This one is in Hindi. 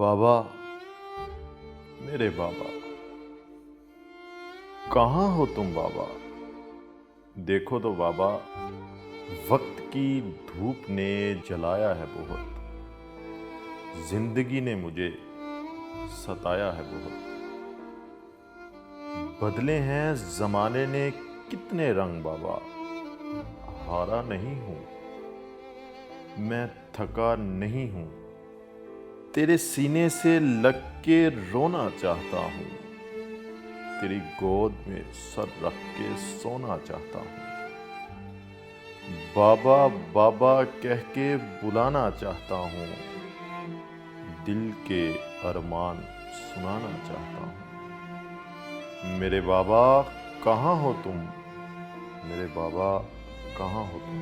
बाबा, मेरे बाबा, कहाँ हो तुम बाबा? देखो तो बाबा, वक्त की धूप ने जलाया है बहुत, जिंदगी ने मुझे सताया है बहुत। बदले हैं जमाने ने कितने रंग बाबा, हारा नहीं हूं, मैं थका नहीं हूं, तेरे सीने से लग के रोना चाहता हूं, तेरी गोद में सर रख के सोना चाहता हूं, बाबा बाबा कह के बुलाना चाहता हूं, दिल के अरमान सुनाना चाहता हूं। मेरे बाबा, कहाँ हो तुम? मेरे बाबा, कहाँ हो तुम?